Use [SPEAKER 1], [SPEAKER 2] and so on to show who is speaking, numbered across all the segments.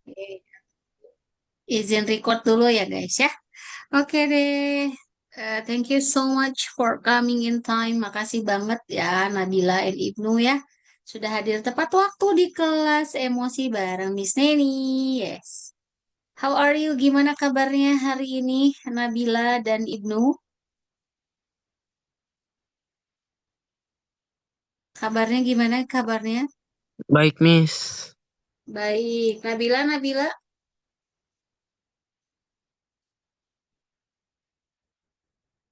[SPEAKER 1] Oke. Izin record dulu ya guys ya. Oke deh. Thank you so much for coming in time. Makasih banget ya Nabila and Ibnu ya. Sudah hadir tepat waktu di kelas emosi bareng Miss Neni. Yes. How are you? Gimana kabarnya hari ini Nabila dan Ibnu? Kabarnya gimana kabarnya?
[SPEAKER 2] Baik, Miss.
[SPEAKER 1] Baik. Nabila.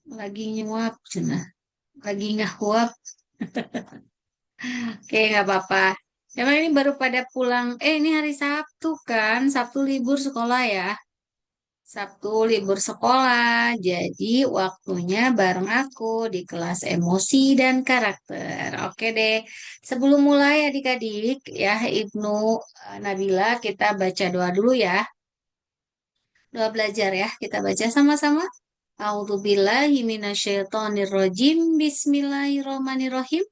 [SPEAKER 1] Lagi nyuap, cenah. Lagi ngahuap. Oke, nggak apa-apa. Emang ini baru pada pulang. Ini hari Sabtu kan? Sabtu libur sekolah ya. Sabtu libur sekolah. Jadi waktunya bareng aku di kelas emosi dan karakter. Oke deh. Sebelum mulai adik-adik ya Ibnu Nabila kita baca doa dulu ya. Doa belajar ya. Kita baca sama-sama. A'udzubillahi minasyaitonirrajim. Bismillahirrahmanirrahim.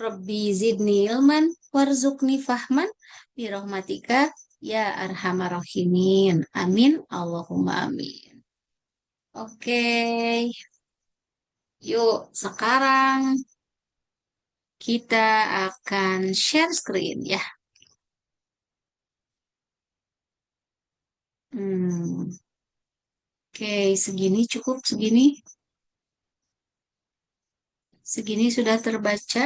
[SPEAKER 1] Rabbi zidni ilman warzuqni fahman birahmatika ya arhamar rahimin. Amin. Allahumma amin. Oke, yuk sekarang kita akan share screen ya. Hmm, oke, segini cukup segini. Segini sudah terbaca.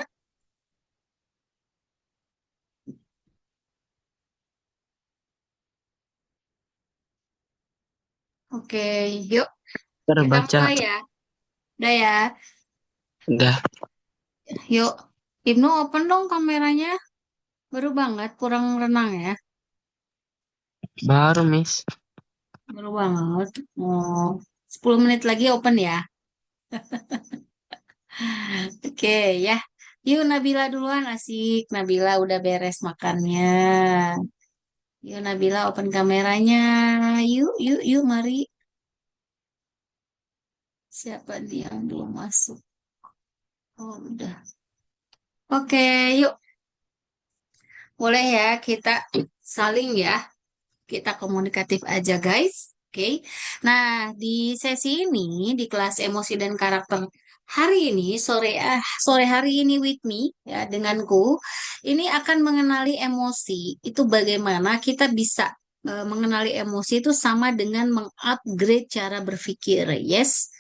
[SPEAKER 1] Oke, yuk kita
[SPEAKER 2] Terbaca.
[SPEAKER 1] mulai ya. Udah ya.
[SPEAKER 2] Udah.
[SPEAKER 1] Yuk, Ibnu open dong kameranya. Baru banget, kurang renang ya.
[SPEAKER 2] Baru, Miss.
[SPEAKER 1] Baru banget. Oh, 10 menit lagi open ya. Oke ya. Yuk Nabila duluan asik. Nabila udah beres makannya. Yuk Nabila open kameranya. Yuk, mari. Siapa nih yang belum masuk? Oh, udah. Oke, yuk. Boleh ya kita saling ya. Kita komunikatif aja guys. Oke. Nah, di sesi ini di kelas emosi dan karakter hari ini sore hari ini with me ya denganku ini akan mengenali emosi. Itu bagaimana kita bisa mengenali emosi itu sama dengan mengupgrade cara berpikir. Yes.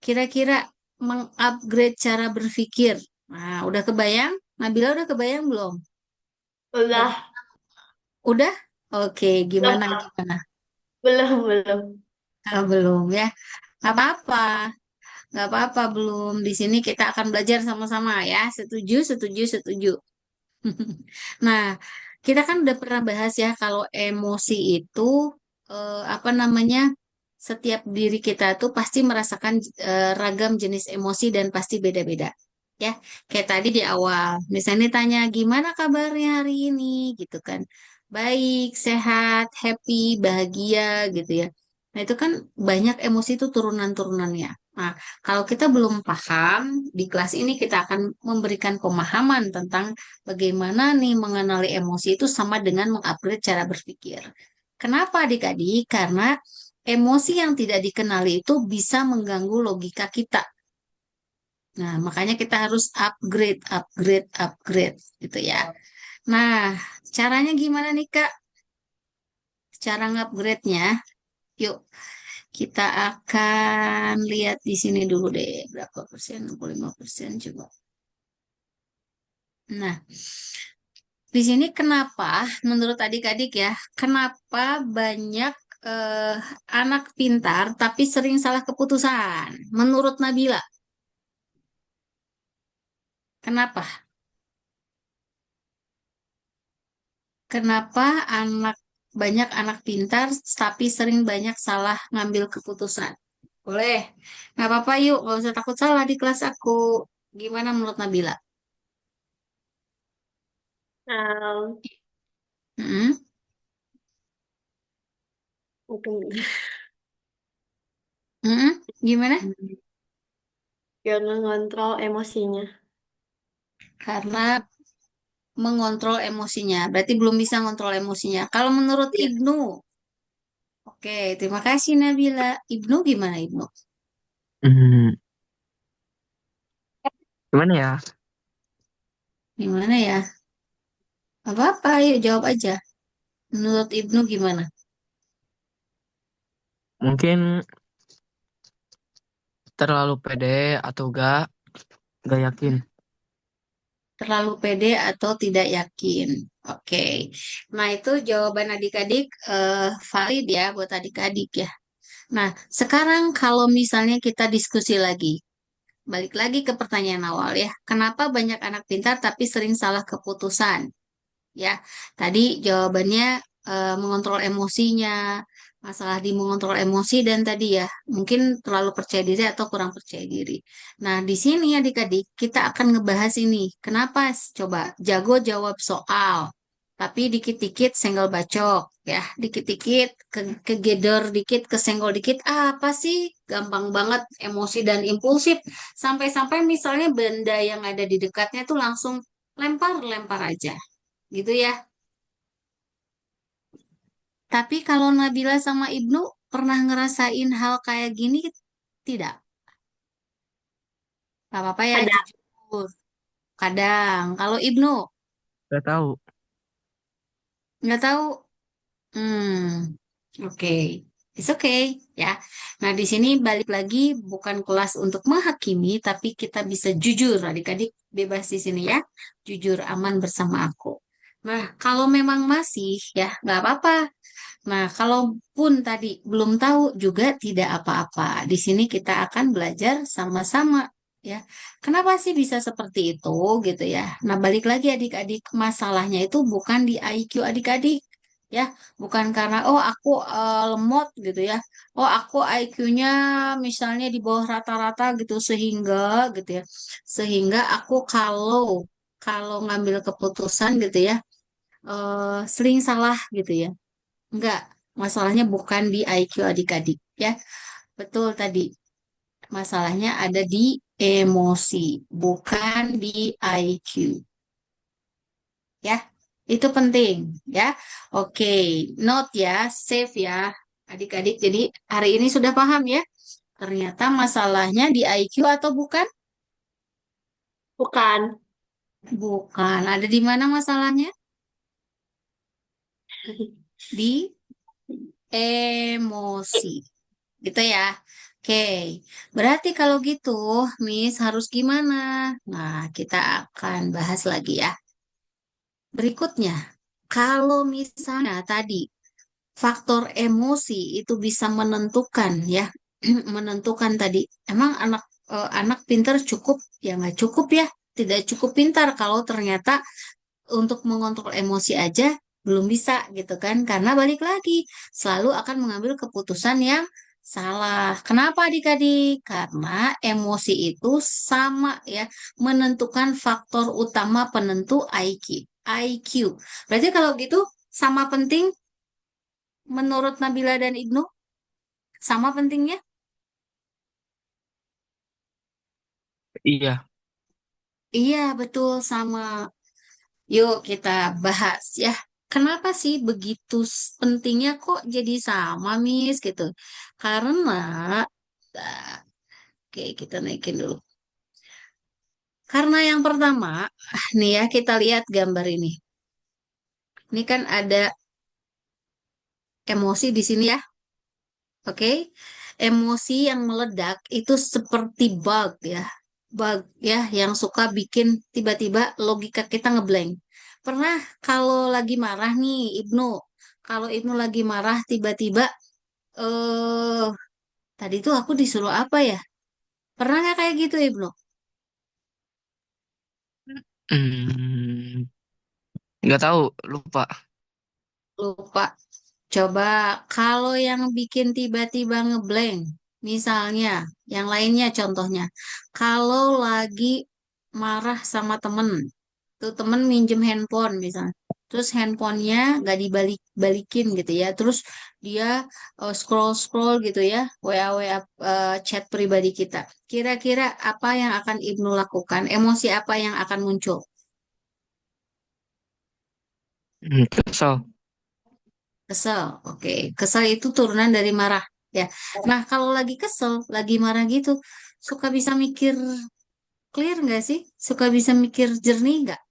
[SPEAKER 1] Kira-kira mengupgrade cara berpikir. Nah, udah kebayang? Nabila udah kebayang belum?
[SPEAKER 3] Udah,
[SPEAKER 1] Bagaimana? Udah? Oke,
[SPEAKER 3] belum,
[SPEAKER 1] gimana?
[SPEAKER 3] belum.
[SPEAKER 1] Belum ya. Nggak apa-apa, nggak apa-apa belum. Di sini kita akan belajar sama-sama ya. Setuju, setuju, setuju. Nah, kita kan udah pernah bahas ya kalau emosi itu apa namanya? Setiap diri kita tuh pasti merasakan ragam jenis emosi dan pasti beda-beda. Ya, kayak tadi di awal, misalnya tanya gimana kabarnya hari ini gitu kan. Baik, sehat, happy, bahagia gitu ya. Nah, itu kan banyak emosi itu turunan-turunannya. Nah, kalau kita belum paham, di kelas ini kita akan memberikan pemahaman tentang bagaimana nih mengenali emosi itu sama dengan mengupgrade cara berpikir. Kenapa adik-adik? Karena emosi yang tidak dikenali itu bisa mengganggu logika kita. Nah, makanya kita harus upgrade gitu ya. Nah, caranya gimana nih Kak? Cara ngupgrade-nya? Yuk, kita akan lihat di sini dulu deh. Berapa persen? 65% coba. Nah, di sini kenapa, menurut adik-adik ya, kenapa banyak eh, anak pintar tapi sering salah keputusan? Menurut Nabila, kenapa? Kenapa banyak anak pintar tapi sering banyak salah ngambil keputusan? Boleh, nggak apa-apa yuk, nggak usah takut salah di kelas aku. Gimana menurut Nabila?
[SPEAKER 3] Um,
[SPEAKER 1] Hmm?
[SPEAKER 3] Mungkin
[SPEAKER 1] Hmm? Gimana?
[SPEAKER 3] gak ngontrol emosinya.
[SPEAKER 1] Karena mengontrol emosinya. Berarti belum bisa mengontrol emosinya. Kalau menurut
[SPEAKER 3] Iya.
[SPEAKER 1] Ibnu, oke, terima kasih Nabila. Ibnu gimana Ibnu?
[SPEAKER 2] Hmm, gimana ya?
[SPEAKER 1] Gimana ya? Apa-apa, ayo jawab aja. Menurut Ibnu gimana?
[SPEAKER 2] Mungkin terlalu pede atau gak yakin.
[SPEAKER 1] Terlalu pede atau tidak yakin? Oke. Nah, itu jawaban adik-adik valid ya buat adik-adik ya. Nah, sekarang kalau misalnya kita diskusi lagi. Balik lagi ke pertanyaan awal ya. Kenapa banyak anak pintar tapi sering salah keputusan? Ya, tadi jawabannya mengontrol emosinya, masalah di mengontrol emosi dan tadi ya mungkin terlalu percaya diri atau kurang percaya diri. Nah, di sini adik-adik kita akan ngebahas ini. Kenapa? Coba jago jawab soal, tapi dikit-dikit senggol bacok ya, dikit-dikit kegedor dikit, kesenggol dikit. Apa sih? Gampang banget emosi dan impulsif. Sampai-sampai misalnya benda yang ada di dekatnya tuh langsung lempar-lempar aja gitu ya. Tapi kalau Nabila sama Ibnu pernah ngerasain hal kayak gini tidak? Gak apa-apa ya
[SPEAKER 3] Ada.
[SPEAKER 1] jujur. Kadang. Kalau Ibnu
[SPEAKER 2] Gak tahu.
[SPEAKER 1] nggak tahu. Oke. It's okay ya. Nah, di sini balik lagi bukan kelas untuk menghakimi, tapi kita bisa jujur. Adik-adik bebas di sini ya. Jujur aman bersama aku. Nah, kalau memang masih ya nggak apa-apa. Nah, kalaupun tadi belum tahu juga tidak apa-apa. Di sini kita akan belajar sama-sama ya. Kenapa sih bisa seperti itu gitu ya? Nah, balik lagi adik-adik, masalahnya itu bukan di IQ adik-adik ya, bukan karena oh aku lemot gitu ya. Oh, aku IQ-nya misalnya di bawah rata-rata gitu sehingga gitu ya. Sehingga aku kalau kalau ngambil keputusan gitu ya, sering salah gitu ya. Enggak, masalahnya bukan di IQ adik-adik ya. Betul tadi, masalahnya ada di emosi, bukan di IQ ya. Itu penting ya. Oke, note ya, save ya adik-adik. Jadi hari ini sudah paham ya. Ternyata masalahnya di IQ atau bukan?
[SPEAKER 3] Bukan.
[SPEAKER 1] Bukan. Ada di mana masalahnya? Di emosi. Gitu ya. Oke, berarti kalau gitu, Miss harus gimana? Nah, kita akan bahas lagi ya. Berikutnya, kalau misalnya tadi faktor emosi itu bisa menentukan ya, menentukan tadi, emang anak pintar cukup? Ya nggak cukup ya, tidak cukup pintar kalau ternyata untuk mengontrol emosi aja belum bisa gitu kan, karena balik lagi selalu akan mengambil keputusan yang salah. Kenapa adik-adik? Karena emosi itu sama ya, menentukan faktor utama penentu IQ. IQ. Berarti kalau gitu sama penting menurut Nabila dan Ibnu, sama pentingnya?
[SPEAKER 2] Iya.
[SPEAKER 1] Iya, betul sama. Yuk kita bahas ya. Kenapa sih begitu pentingnya kok jadi sama, Miss gitu? Karena, ah, oke kita naikin dulu. Karena yang pertama, nih ya kita lihat gambar ini. Ini kan ada emosi di sini ya, oke? Emosi yang meledak itu seperti bug ya, bug ya yang suka bikin tiba-tiba logika kita ngeblank. Pernah kalau lagi marah nih, Ibnu, kalau Ibnu lagi marah tiba-tiba eh tadi tuh aku disuruh apa ya? Pernah nggak kayak gitu, Ibnu?
[SPEAKER 2] Hmm, nggak tahu, lupa.
[SPEAKER 1] Lupa. Coba kalau yang bikin tiba-tiba ngeblank, misalnya, yang lainnya contohnya, kalau lagi marah sama temen, tuh temen minjem handphone misalnya, terus handphonenya nggak dibalik-balikin gitu ya, terus dia scroll-scroll gitu ya, WA-WA chat pribadi kita. Kira-kira apa yang akan Ibnu lakukan? Emosi apa yang akan muncul?
[SPEAKER 2] Kesel.
[SPEAKER 1] Kesel. Oke, kesel itu turunan dari marah. Ya. Nah, kalau lagi kesel, lagi marah gitu, suka bisa mikir clear nggak sih? Suka bisa mikir jernih nggak?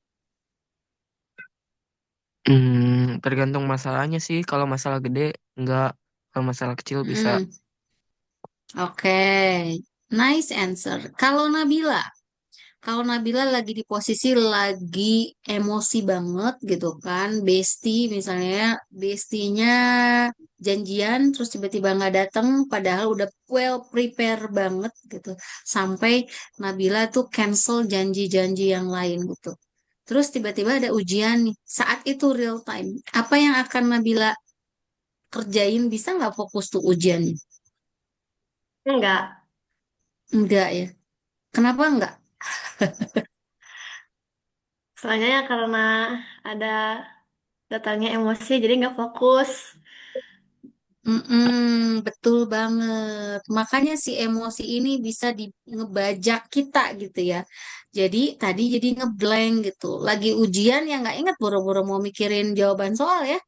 [SPEAKER 2] Tergantung masalahnya sih. Kalau masalah gede, enggak. Kalau masalah kecil bisa.
[SPEAKER 1] Mm, Oke, nice answer. Kalau Nabila lagi di posisi lagi emosi banget gitu kan, bestie misalnya, bestinya janjian terus tiba-tiba nggak datang, padahal udah well prepare banget gitu, sampai Nabila tuh cancel janji-janji yang lain gitu. Terus tiba-tiba ada ujian nih, saat itu real time. Apa yang akan Nabila kerjain? Bisa nggak fokus tuh ujiannya?
[SPEAKER 3] Enggak.
[SPEAKER 1] Enggak ya. Kenapa enggak?
[SPEAKER 3] Soalnya ya karena ada datangnya emosi, jadi nggak fokus.
[SPEAKER 1] Betul banget. Makanya si emosi ini bisa ngebajak kita gitu ya. Jadi tadi jadi ngeblank gitu. Lagi ujian ya nggak ingat boro-boro mau mikirin jawaban soal ya.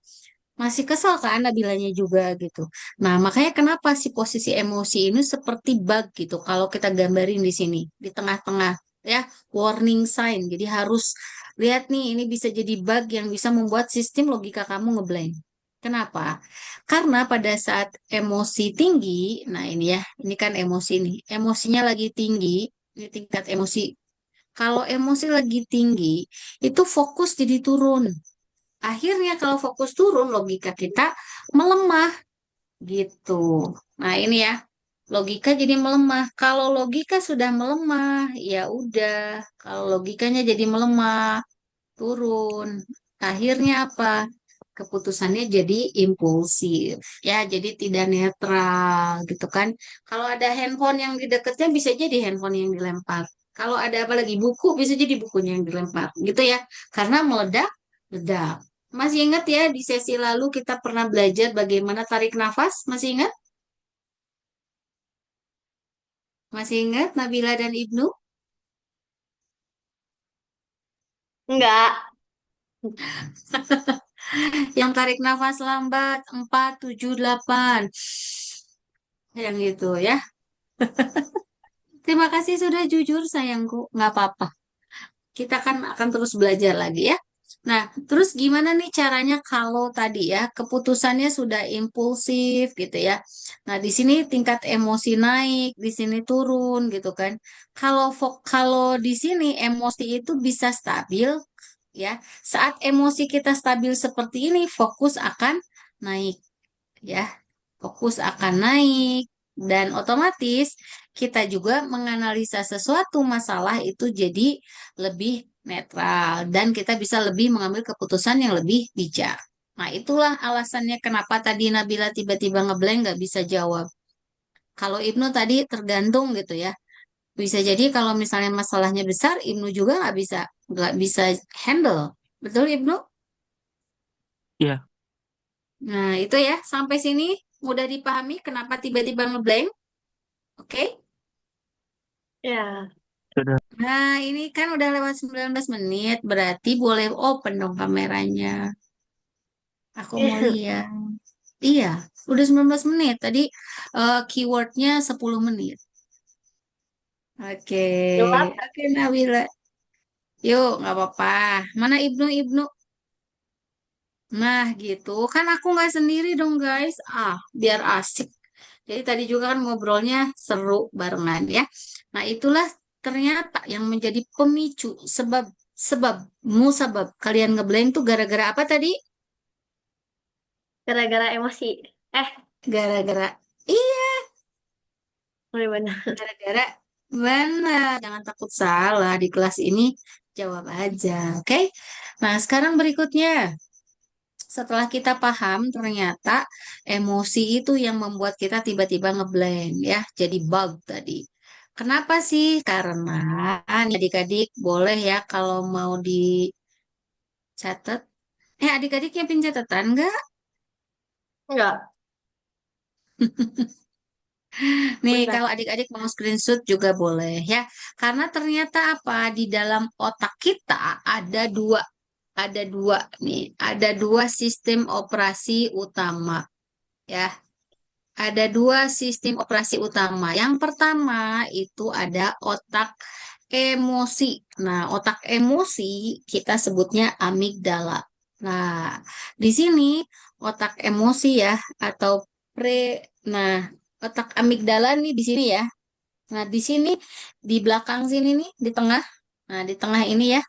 [SPEAKER 1] Masih kesel kan Nabilanya juga gitu. Nah, makanya kenapa si posisi emosi ini seperti bug gitu. Kalau kita gambarin di sini, di tengah-tengah ya, warning sign. Jadi harus lihat nih, ini bisa jadi bug yang bisa membuat sistem logika kamu ngeblank. Kenapa? Karena pada saat emosi tinggi, nah ini ya, ini kan emosi nih. Emosinya lagi tinggi, ini tingkat emosi. Kalau emosi lagi tinggi, itu fokus jadi turun. Akhirnya kalau fokus turun, logika kita melemah gitu. Nah, ini ya, logika jadi melemah. Kalau logika sudah melemah, ya udah. Kalau logikanya jadi melemah, turun. Akhirnya apa? Keputusannya jadi impulsif. Ya, jadi tidak netral gitu kan. Kalau ada handphone yang di dekatnya bisa jadi handphone yang dilempar. Kalau ada apa lagi buku bisa jadi bukunya yang dilempar gitu ya. Karena meledak, ledak. Masih ingat ya di sesi lalu kita pernah belajar bagaimana tarik nafas? Masih ingat? Masih ingat Nabila dan Ibnu?
[SPEAKER 3] Enggak.
[SPEAKER 1] Yang tarik nafas lambat 4, 7, 8. Yang itu ya. Terima kasih sudah jujur sayangku. Nggak apa-apa. Kita kan akan terus belajar lagi ya. Nah, terus gimana nih caranya kalau tadi ya keputusannya sudah impulsif gitu ya. Nah, di sini tingkat emosi naik, di sini turun gitu kan. Kalau di sini emosi itu bisa stabil ya. Saat emosi kita stabil seperti ini, fokus akan naik ya. Fokus akan naik dan otomatis kita juga menganalisa sesuatu masalah itu jadi lebih netral dan kita bisa lebih mengambil keputusan yang lebih bijak. Nah, itulah alasannya kenapa tadi Nabila tiba-tiba ngeblank nggak bisa jawab. Kalau Ibnu tadi tergantung gitu ya. Bisa jadi kalau misalnya masalahnya besar, Ibnu juga nggak bisa handle. Betul, Ibnu?
[SPEAKER 2] Iya,
[SPEAKER 1] Nah, itu ya. Sampai sini mudah dipahami kenapa tiba-tiba ngeblank. Oke?
[SPEAKER 3] Ya.
[SPEAKER 2] sudah.
[SPEAKER 1] Nah, ini kan udah lewat 19 menit, berarti boleh open dong kameranya. Aku mau lihat. Iya, udah 19 menit. Tadi keywordnya 10 menit. Oke,
[SPEAKER 3] Jawab.
[SPEAKER 1] oke Nabila. Yuk, nggak apa-apa. Mana Ibnu? Nah, gitu. Kan aku nggak sendiri dong, guys. Biar asik. Jadi tadi juga kan ngobrolnya seru barengan ya. Nah, itulah ternyata yang menjadi pemicu sebab musabab kalian ngeblank tuh gara-gara apa tadi?
[SPEAKER 3] Gara-gara emosi. Eh,
[SPEAKER 1] Gara-gara iya,
[SPEAKER 3] benar-benar.
[SPEAKER 1] gara-gara benar. Jangan takut salah di kelas ini, jawab aja, oke? Nah, sekarang berikutnya. Setelah kita paham, ternyata emosi itu yang membuat kita tiba-tiba ngeblank ya, jadi bug tadi. Kenapa sih? Karena nih adik-adik boleh ya kalau mau dicatat. Adik-adik nyiapin catatan nggak?
[SPEAKER 3] Enggak.
[SPEAKER 1] Nih,
[SPEAKER 3] Udah.
[SPEAKER 1] kalau adik-adik mau screenshot juga boleh ya. Karena ternyata apa? Di dalam otak kita ada dua. ada dua nih, ada dua sistem operasi utama ya. Ada dua sistem operasi utama. Yang pertama itu ada otak emosi. Nah, otak emosi kita sebutnya amigdala. Nah, di sini otak emosi ya atau nah, otak amigdala nih di sini ya. Nah, di sini di belakang sini nih, di tengah. Nah, di tengah ini ya.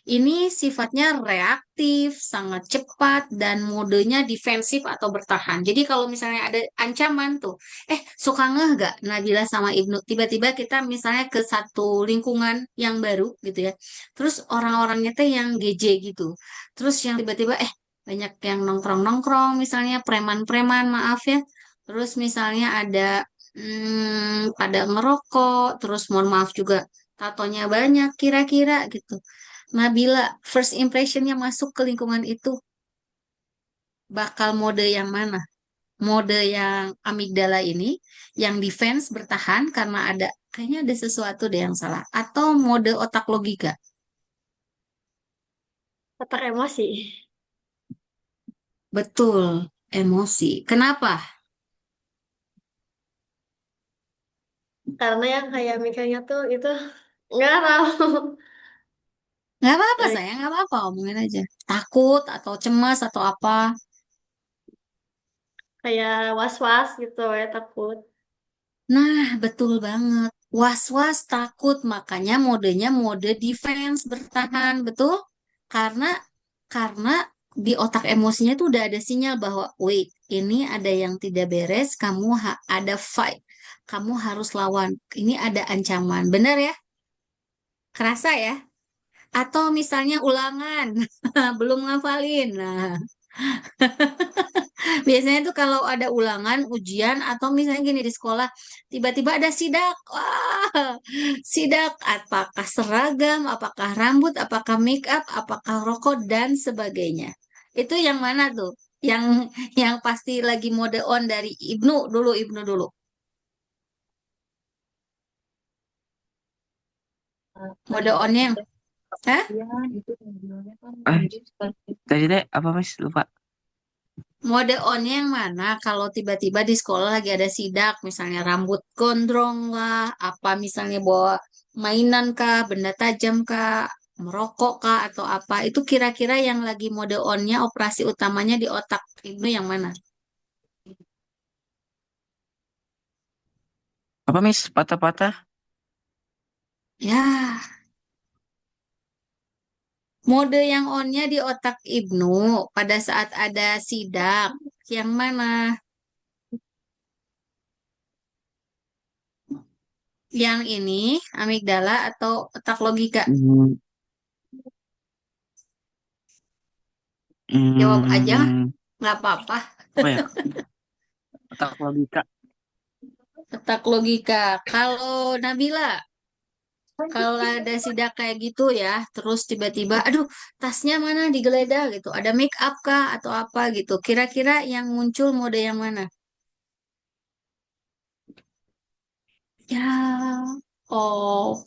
[SPEAKER 1] Ini sifatnya reaktif, sangat cepat, dan modenya defensif atau bertahan. Jadi kalau misalnya ada ancaman tuh, suka ngeh gak Nabila sama Ibnu? Tiba-tiba kita misalnya ke satu lingkungan yang baru gitu ya. Terus orang-orangnya tuh yang GJ gitu. Terus yang tiba-tiba banyak yang nongkrong-nongkrong, misalnya preman-preman, maaf ya. Terus misalnya ada pada ngerokok, terus mohon maaf juga tatonya banyak kira-kira gitu. Nabila, first impressionnya masuk ke lingkungan itu bakal mode yang mana? Mode yang amigdala ini, yang defense bertahan karena kayaknya ada sesuatu deh yang salah. Atau mode otak logika?
[SPEAKER 3] Otak emosi.
[SPEAKER 1] Betul, emosi. Kenapa?
[SPEAKER 3] Karena yang kayak mikirnya tuh itu nggak tahu.
[SPEAKER 1] Nggak apa-apa
[SPEAKER 3] Eh,
[SPEAKER 1] sayang, nggak apa-apa, omongin aja. Takut atau cemas atau apa?
[SPEAKER 3] kayak was-was gitu ya takut.
[SPEAKER 1] Nah, betul banget. Was-was, takut, makanya modenya mode defense bertahan, betul? Karena karena di otak emosinya tuh udah ada sinyal bahwa wait, ini ada yang tidak beres, ada fight. Kamu harus lawan. Ini ada ancaman. Benar ya? Kerasa ya? Atau misalnya ulangan, belum ngafalin. Nah, biasanya tuh kalau ada ulangan, ujian, atau misalnya gini di sekolah, tiba-tiba ada sidak. Wah, sidak. Apakah seragam, apakah rambut, apakah make up, apakah rokok, dan sebagainya. Itu yang mana tuh? Yang yang pasti lagi mode on dari Ibnu dulu. Mode onnya yang, hah?
[SPEAKER 2] Eh, tadi deh apa Mas? Lupa.
[SPEAKER 1] Mode onnya yang mana kalau tiba-tiba di sekolah lagi ada sidak, misalnya rambut gondrong lah, apa misalnya bawa mainan kah, benda tajam kah, merokok kah, atau apa. Itu kira-kira yang lagi mode onnya, operasi utamanya di otak Ibnu yang mana?
[SPEAKER 2] Apa Mas? Patah-patah?
[SPEAKER 1] Ya, mode yang onnya di otak Ibnu pada saat ada sidak, yang mana? Yang ini, amigdala atau otak logika?
[SPEAKER 2] Hmm,
[SPEAKER 1] Jawab aja,
[SPEAKER 2] hmm,
[SPEAKER 1] nggak apa-apa.
[SPEAKER 2] apa ya? Otak logika.
[SPEAKER 1] Otak logika. Kalau Nabila, kalau ada sidak kayak gitu ya, terus tiba-tiba, aduh, tasnya mana digeledah gitu, ada make up kah atau apa gitu. Kira-kira yang muncul mode yang mana? Ya, oh,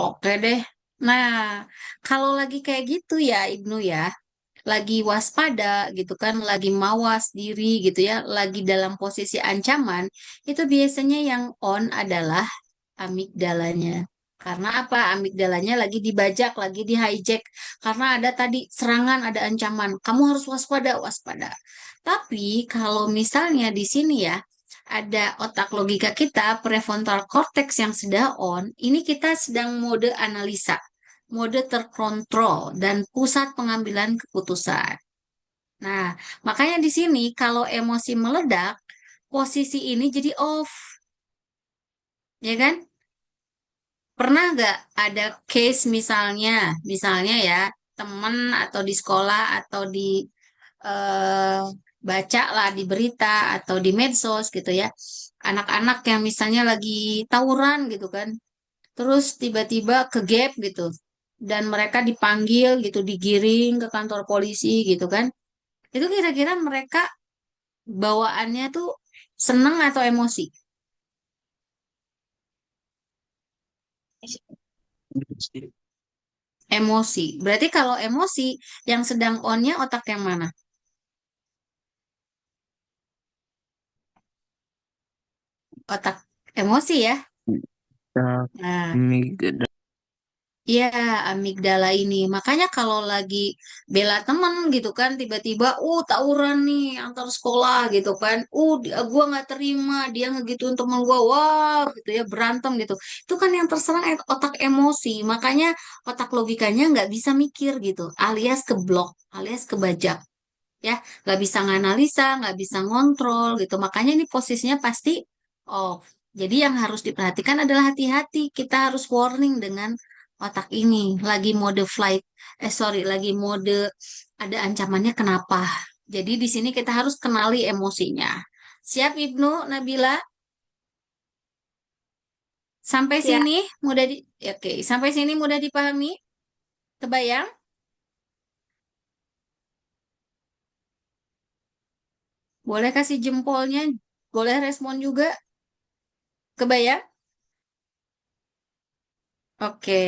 [SPEAKER 1] oke deh. Nah, kalau lagi kayak gitu ya, Ibnu ya, lagi waspada gitu kan, lagi mawas diri gitu ya, lagi dalam posisi ancaman, itu biasanya yang on adalah amigdalanya. Karena apa? Amigdalanya lagi dibajak, lagi di hijack. Karena ada tadi serangan, ada ancaman. Kamu harus waspada, waspada. Tapi kalau misalnya di sini ya, ada otak logika kita, prefrontal cortex yang sedang on, ini kita sedang mode analisa, mode terkontrol, dan pusat pengambilan keputusan. Nah, makanya di sini kalau emosi meledak, posisi ini jadi off, ya kan? Pernah nggak ada case misalnya ya, temen atau di sekolah atau di eh, baca lah di berita atau di medsos gitu ya, anak-anak yang misalnya lagi tawuran gitu kan, terus tiba-tiba ke gap gitu, dan mereka dipanggil gitu, digiring ke kantor polisi gitu kan, itu kira-kira mereka bawaannya tuh seneng atau emosi? Emosi. Berarti kalau emosi, yang sedang on-nya otak yang mana? Otak emosi ya.
[SPEAKER 2] Nah,
[SPEAKER 1] Nah,
[SPEAKER 2] amigdala.
[SPEAKER 1] iya, amigdala ini. Makanya kalau lagi bela temen gitu kan, tiba-tiba, tawuran nih antar sekolah gitu kan. Gua nggak terima, dia ngegituin temen gua, wah gitu ya, berantem gitu. Itu kan yang terserang otak emosi. Makanya otak logikanya nggak bisa mikir gitu, alias keblok, alias kebajak. Ya, nggak bisa nganalisa, nggak bisa ngontrol gitu. Makanya ini posisinya pasti off. Jadi yang harus diperhatikan adalah hati-hati. Kita harus warning dengan otak ini. Lagi mode flight, sorry, lagi mode ada ancamannya kenapa. Jadi di sini kita harus kenali emosinya. Siap Ibnu, Nabila? Sampai
[SPEAKER 3] Siap.
[SPEAKER 1] sini oke, sampai sini mudah dipahami? Kebayang? Boleh kasih jempolnya, boleh respon juga. Kebayang? Oke.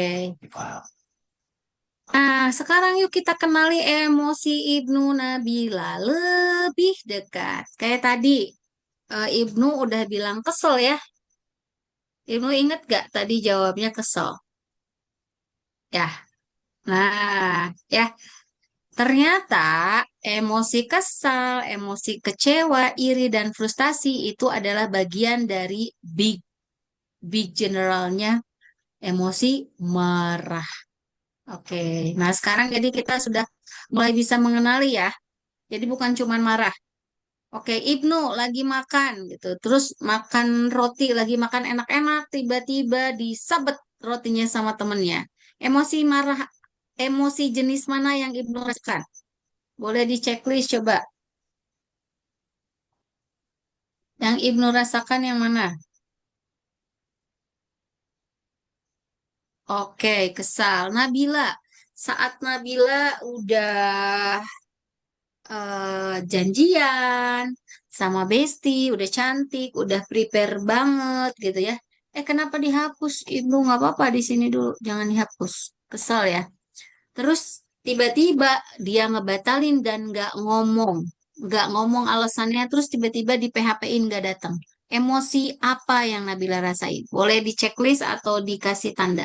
[SPEAKER 1] Nah, sekarang yuk kita kenali emosi Ibnu Nabila lebih dekat. Kayak tadi, Ibnu udah bilang kesel ya. Ibnu inget gak tadi jawabnya kesel? Ya, nah, ya. Ternyata emosi kesal, emosi kecewa, iri, dan frustasi itu adalah bagian dari big, big generalnya emosi marah. Oke, nah sekarang jadi kita sudah mulai bisa mengenali ya. Jadi bukan cuman marah. Oke, Ibnu lagi makan gitu. Terus makan roti, lagi makan enak-enak, tiba-tiba disabet rotinya sama temennya. Emosi marah, emosi jenis mana yang Ibnu rasakan? Boleh di checklist coba. Yang Ibnu rasakan yang mana? Oke, kesal. Nabila, saat Nabila udah janjian sama Besti, udah cantik, udah prepare banget gitu ya. Kenapa dihapus? Ibu nggak apa-apa di sini dulu, jangan dihapus. Kesel ya. Terus tiba-tiba dia ngebatalin dan nggak ngomong alasannya. Terus tiba-tiba di PHP-in nggak datang. Emosi apa yang Nabila rasain? Boleh di checklist atau dikasih tanda?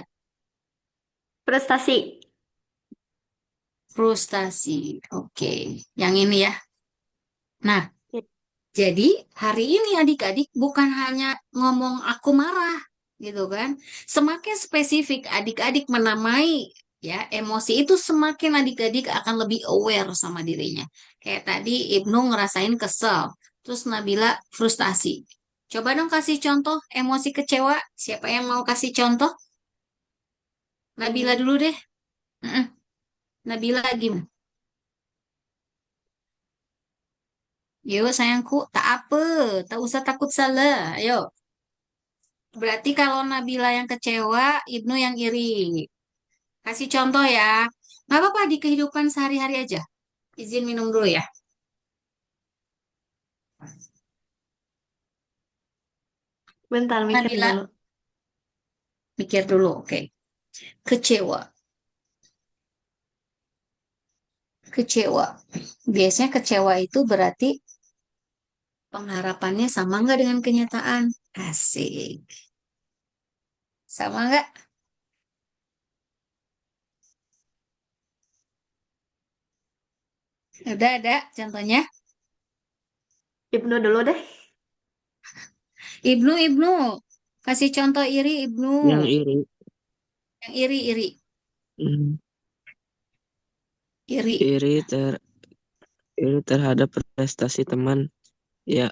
[SPEAKER 3] Prestasi.
[SPEAKER 1] Frustasi. Oke, yang ini ya. Nah,
[SPEAKER 3] Ya.
[SPEAKER 1] jadi hari ini adik-adik bukan hanya ngomong aku marah gitu kan. Semakin spesifik adik-adik menamai ya emosi itu semakin adik-adik akan lebih aware sama dirinya. Kayak tadi Ibnu ngerasain kesel, terus Nabila frustasi. Coba dong kasih contoh emosi kecewa. Siapa yang mau kasih contoh? Nabila
[SPEAKER 3] Hmm.
[SPEAKER 1] dulu deh. Mm-mm. Nabila gimana? Yo sayangku, tak apa, tak usah takut salah. Ayo. Berarti kalau Nabila yang kecewa, Ibnu yang iri. Kasih contoh ya. Nggak apa-apa di kehidupan sehari-hari aja. Izin minum dulu ya.
[SPEAKER 3] Bentar mikir
[SPEAKER 1] Nabila
[SPEAKER 3] dulu.
[SPEAKER 1] mikir dulu, oke. Kecewa, kecewa. Biasanya kecewa itu berarti pengharapannya sama nggak dengan kenyataan? Asik. Sama nggak? Udah ada contohnya.
[SPEAKER 3] Ibnu dulu deh.
[SPEAKER 1] Ibnu. Kasih contoh iri, Ibnu.
[SPEAKER 2] Yang iri.
[SPEAKER 1] Yang iri.
[SPEAKER 2] Hmm,
[SPEAKER 1] Iri.
[SPEAKER 2] iri ter iri terhadap prestasi teman. Ya,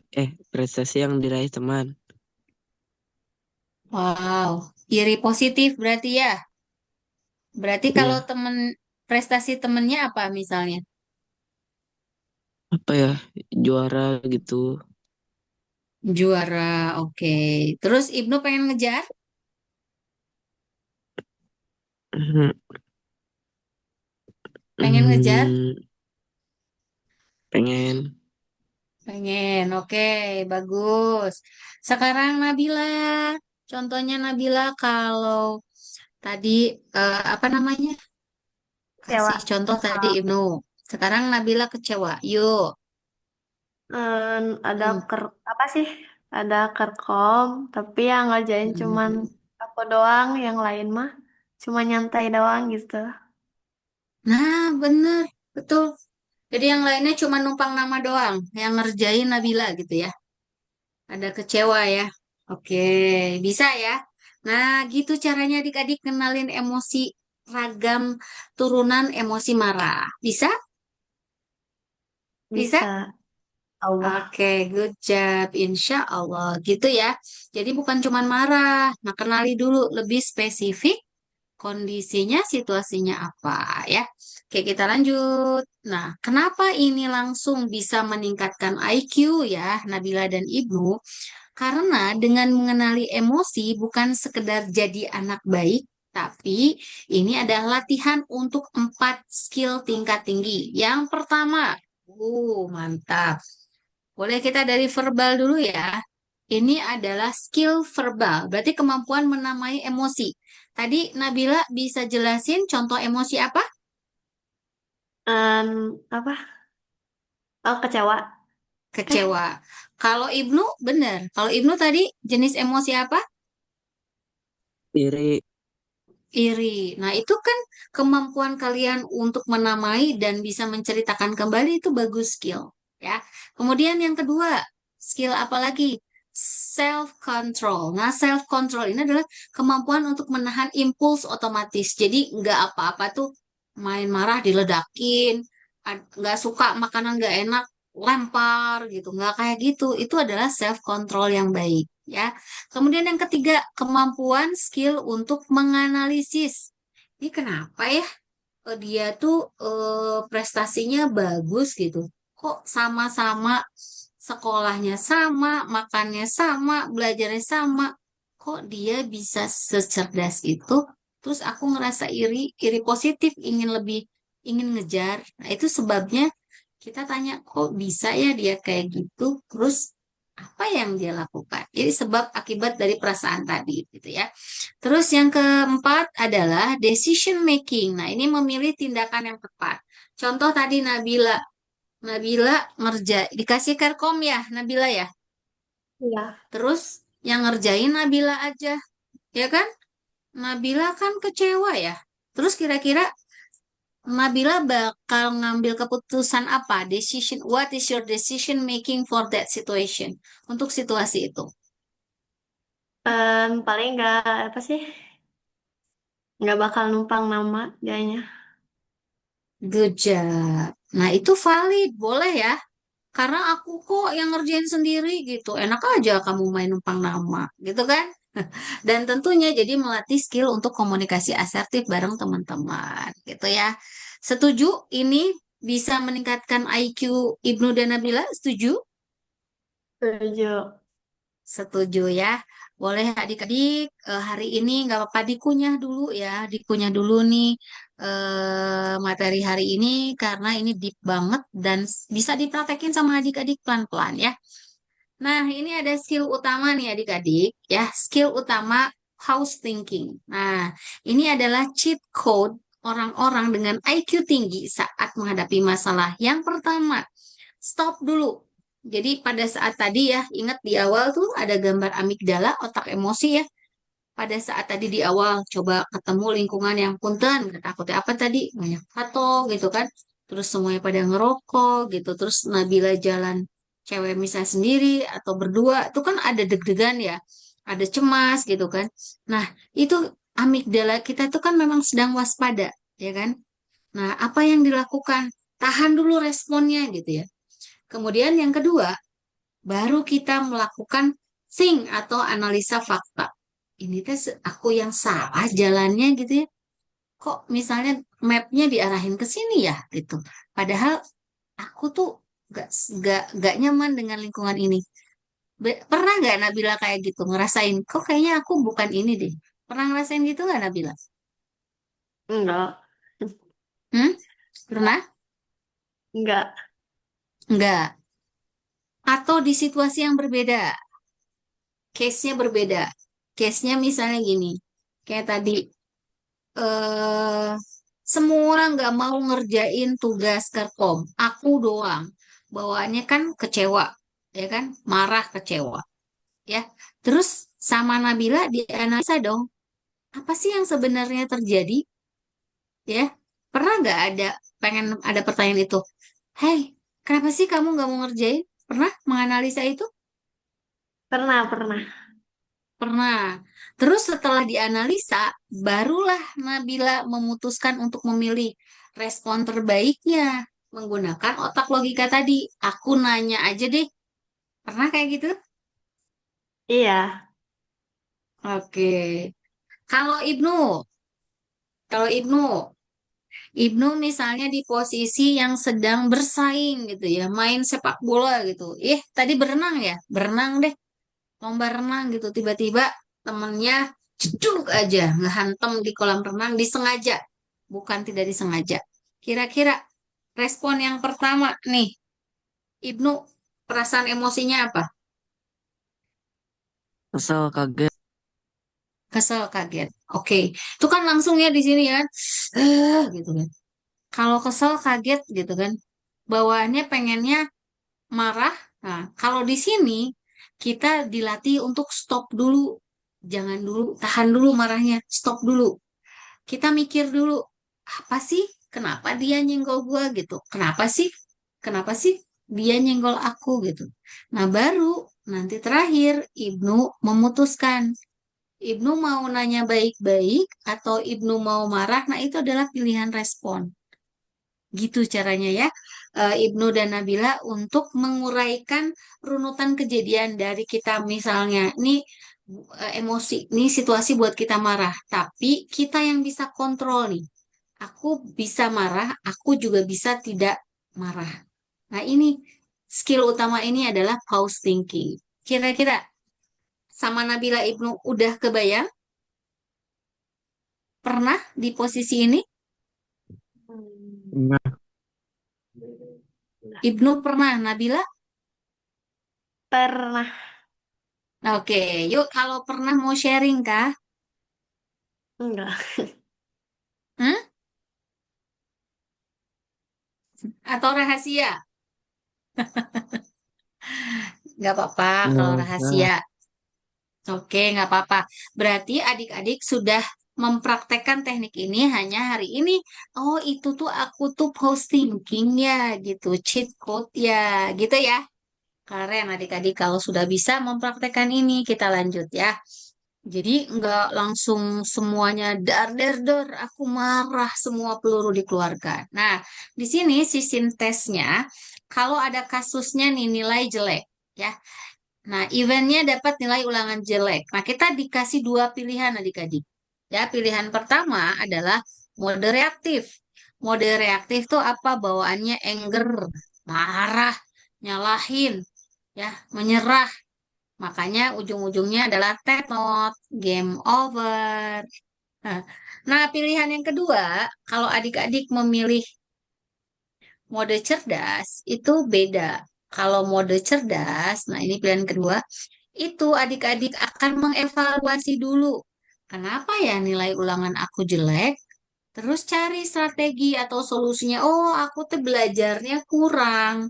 [SPEAKER 2] prestasi yang diraih teman.
[SPEAKER 1] Wow. Iri positif berarti ya. Berarti kalau
[SPEAKER 2] Iya,
[SPEAKER 1] temen prestasi temennya apa misalnya?
[SPEAKER 2] apa ya? Juara gitu.
[SPEAKER 1] Juara, oke. Terus Ibnu pengen ngejar?
[SPEAKER 2] Hmm,
[SPEAKER 1] Pengen ngejar?
[SPEAKER 2] pengen.
[SPEAKER 1] Pengen, oke, bagus. Sekarang Nabila, contohnya Nabila kalau tadi apa namanya? Kasih
[SPEAKER 3] Kecewa.
[SPEAKER 1] contoh tadi Ibnu. Sekarang Nabila kecewa. Yuk.
[SPEAKER 3] Ada
[SPEAKER 1] Hmm.
[SPEAKER 3] apa sih? Ada kerkom, tapi yang ngerjain cuman
[SPEAKER 1] Hmm.
[SPEAKER 3] aku doang, yang lain mah cuma nyantai doang gitu.
[SPEAKER 1] Nah, bener. Betul. Jadi yang lainnya cuma numpang nama doang. Yang ngerjain Nabila gitu ya. Ada kecewa ya. Oke, bisa ya. Nah, gitu caranya adik-adik kenalin emosi ragam turunan emosi marah. Bisa? Bisa?
[SPEAKER 3] Bisa. Allah.
[SPEAKER 1] Oke, good job. Insya Allah. Gitu ya. Jadi bukan cuma marah. Nah, kenali dulu lebih spesifik kondisinya, situasinya apa ya. Oke, kita lanjut. Nah, kenapa ini langsung bisa meningkatkan IQ ya, Nabila dan Ibnu? Karena dengan mengenali emosi bukan sekedar jadi anak baik, tapi ini adalah latihan untuk 4 skill tingkat tinggi. Yang pertama, mantap. Boleh kita dari verbal dulu ya. Ini adalah skill verbal, berarti kemampuan menamai emosi. Tadi Nabila bisa jelasin contoh emosi apa?
[SPEAKER 3] Apa? Oh, kecewa.
[SPEAKER 1] Kecewa. Kalau Ibnu, benar. Kalau Ibnu tadi jenis emosi apa?
[SPEAKER 2] Iri.
[SPEAKER 1] Iri. Nah, itu kan kemampuan kalian untuk menamai dan bisa menceritakan kembali itu bagus skill, ya. Kemudian yang kedua, skill apa lagi? Self control. Nah, self control ini adalah kemampuan untuk menahan impuls otomatis. Jadi nggak apa-apa tuh main marah diledakin, nggak suka makanan nggak enak lempar gitu. Nggak kayak gitu. Itu adalah self control yang baik, ya. Kemudian yang ketiga, kemampuan skill untuk menganalisis. Ini kenapa ya dia tuh prestasinya bagus gitu. Kok sama-sama sekolahnya sama, makannya sama, belajarnya sama. Kok dia bisa secerdas itu? Terus aku ngerasa iri, iri positif, ingin lebih, ingin ngejar. Nah, itu sebabnya kita tanya, kok bisa ya dia kayak gitu? Terus apa yang dia lakukan? Jadi sebab akibat dari perasaan tadi gitu ya. Terus yang keempat adalah decision making. Nah, ini memilih tindakan yang tepat. Contoh tadi Nabila. Nabila dikasih kerkom ya, Nabila ya.
[SPEAKER 3] Iya.
[SPEAKER 1] Terus yang ngerjain Nabila aja, ya kan? Nabila kan kecewa ya. Terus kira-kira Nabila bakal ngambil keputusan apa? What is your decision making for that situation? Untuk situasi itu.
[SPEAKER 3] Paling nggak apa sih? Nggak bakal numpang nama dianya.
[SPEAKER 1] Good job. Nah, itu valid, boleh ya. Karena aku kok yang ngerjain sendiri gitu. Enak aja kamu main numpang nama, gitu kan? Dan tentunya jadi melatih skill untuk komunikasi asertif bareng teman-teman, gitu ya. Setuju? Ini bisa meningkatkan IQ Ibnu dan Nabila? Setuju?
[SPEAKER 3] Setuju.
[SPEAKER 1] Setuju ya. Boleh adik-adik hari ini nggak apa-apa dikunyah dulu ya, dikunyah dulu nih materi hari ini karena ini deep banget dan bisa dipraktekin sama adik-adik pelan-pelan ya. Nah, ini ada skill utama nih adik-adik ya, skill utama house thinking. Nah, ini adalah cheat code orang-orang dengan IQ tinggi saat menghadapi masalah. Yang pertama, stop dulu. Jadi pada saat tadi ya, ingat di awal tuh ada gambar amigdala, otak emosi ya. Pada saat tadi di awal coba ketemu lingkungan yang punten, takutnya apa tadi? Banyak tato gitu kan. Terus semuanya pada ngerokok gitu. Terus Nabila jalan cewek misalnya sendiri atau berdua, itu kan ada deg-degan ya. Ada cemas gitu kan. Nah, itu amigdala kita tuh kan memang sedang waspada, ya kan? Nah, apa yang dilakukan? Tahan dulu responnya gitu ya. Kemudian yang kedua, baru kita melakukan think atau analisa fakta. Ini teh aku yang salah jalannya gitu ya. Kok misalnya mapnya diarahin ke sini ya gitu. Padahal aku tuh gak nyaman dengan lingkungan ini. Pernah nggak Nabila kayak gitu ngerasain? Kok kayaknya aku bukan ini deh. Pernah ngerasain gitu nggak Nabila?
[SPEAKER 3] Enggak.
[SPEAKER 1] Hmm? Pernah?
[SPEAKER 3] Enggak.
[SPEAKER 1] Enggak. Atau di situasi yang berbeda, case-nya berbeda. Case-nya misalnya gini, kayak tadi, eh Semua nggak mau ngerjain tugas kerkom. Aku doang. Bawaannya kan kecewa, ya kan? Marah kecewa, ya. Terus sama Nabila dianalisa dong. Apa sih yang sebenarnya terjadi, ya? Pernah nggak pengen ada pertanyaan itu? Hei, kenapa sih kamu nggak mau ngerjain? Pernah menganalisa itu?
[SPEAKER 3] Pernah, pernah.
[SPEAKER 1] Pernah. Terus setelah dianalisa, barulah Nabila memutuskan untuk memilih respon terbaiknya menggunakan otak logika tadi. Aku nanya aja deh. Pernah kayak gitu?
[SPEAKER 3] Iya.
[SPEAKER 1] Oke. Kalau Ibnu, kalau Ibnu misalnya di posisi yang sedang bersaing gitu ya, main sepak bola gitu. Tadi berenang ya? Berenang deh, lomba renang gitu. Tiba-tiba temennya jeduk aja ngehantem di kolam renang disengaja, bukan tidak disengaja. Kira-kira respon yang pertama nih, Ibnu, perasaan emosinya apa?
[SPEAKER 2] Kesel, kaget.
[SPEAKER 1] Kesel, kaget. Oke, itu kan langsung ya di sini kan, gitu kan. Kalau kesel, kaget gitu kan, bawaannya pengennya marah. Nah, kalau di sini kita dilatih untuk stop dulu. Jangan dulu, tahan dulu marahnya, stop dulu. Kita mikir dulu, apa sih? Kenapa dia nyenggol gua gitu? Kenapa sih? Kenapa sih dia nyenggol aku gitu? Nah, baru nanti terakhir Ibnu memutuskan. Ibnu mau nanya baik-baik atau Ibnu mau marah. Nah, itu adalah pilihan respon. Gitu caranya ya, Ibnu dan Nabila untuk menguraikan runutan kejadian dari kita misalnya, ini emosi, ini situasi buat kita marah, tapi kita yang bisa kontrol nih. Aku bisa marah, aku juga bisa tidak marah. Nah, ini skill utama ini adalah pause thinking. Kira-kira sama Nabila Ibnu udah kebayang pernah di posisi ini?
[SPEAKER 3] Hmm.
[SPEAKER 2] Nah,
[SPEAKER 1] Ibnu pernah, Nabila?
[SPEAKER 3] Pernah.
[SPEAKER 1] Oke, yuk kalau pernah mau sharing kah?
[SPEAKER 3] Enggak.
[SPEAKER 1] Hmm? Atau rahasia? Nggak apa-apa
[SPEAKER 2] nggak
[SPEAKER 1] kalau
[SPEAKER 2] usah.
[SPEAKER 1] rahasia. Oke, nggak apa-apa. Berarti adik-adik sudah mempraktekkan teknik ini hanya hari ini. Oh, itu tuh aku tuh post thinking ya, gitu. Cheat code ya, gitu ya. Keren adik-adik kalau sudah bisa mempraktekkan ini. Kita lanjut ya. Jadi nggak langsung semuanya dar dar dar, aku marah semua peluru dikeluarkan. Nah, di sini sistem tesnya, kalau ada kasusnya nih nilai jelek, ya. Nah, eventnya dapat nilai ulangan jelek. Nah, kita dikasih dua pilihan adik-adik. Ya, pilihan pertama adalah mode reaktif. Mode reaktif tuh apa? Bawaannya anger, marah, nyalahin, ya, menyerah. Makanya ujung-ujungnya adalah Death Note, game over. Nah, nah, pilihan yang kedua, kalau adik-adik memilih mode cerdas, itu beda. Kalau mode cerdas, nah ini pilihan kedua, itu adik-adik akan mengevaluasi dulu. Kenapa ya nilai ulangan aku jelek? Terus cari strategi atau solusinya. Oh, aku tuh belajarnya kurang.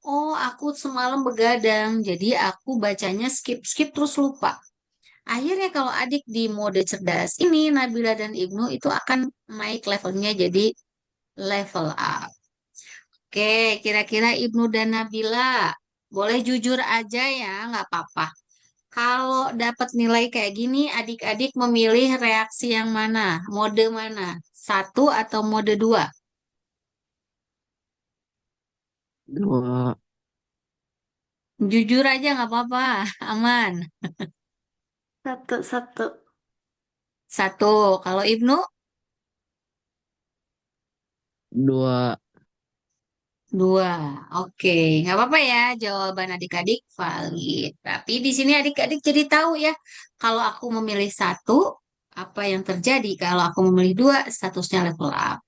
[SPEAKER 1] Oh, aku semalam begadang, jadi aku bacanya skip-skip terus lupa. Akhirnya kalau adik di mode cerdas ini, Nabila dan Ibnu itu akan naik levelnya jadi level up. Oke, kira-kira Ibnu dan Nabila boleh jujur aja ya, nggak apa-apa. Kalau dapat nilai kayak gini, adik-adik memilih reaksi yang mana? Mode mana? Satu atau mode dua?
[SPEAKER 2] Dua.
[SPEAKER 1] Jujur aja nggak apa-apa, aman.
[SPEAKER 3] Satu-satu.
[SPEAKER 1] Satu. Kalau Ibnu,
[SPEAKER 2] Dua.
[SPEAKER 1] dua. Oke, nggak apa-apa ya. Jawaban adik-adik valid. Tapi di sini adik-adik jadi tahu ya. Kalau aku memilih satu, apa yang terjadi? Kalau aku memilih dua, statusnya level up.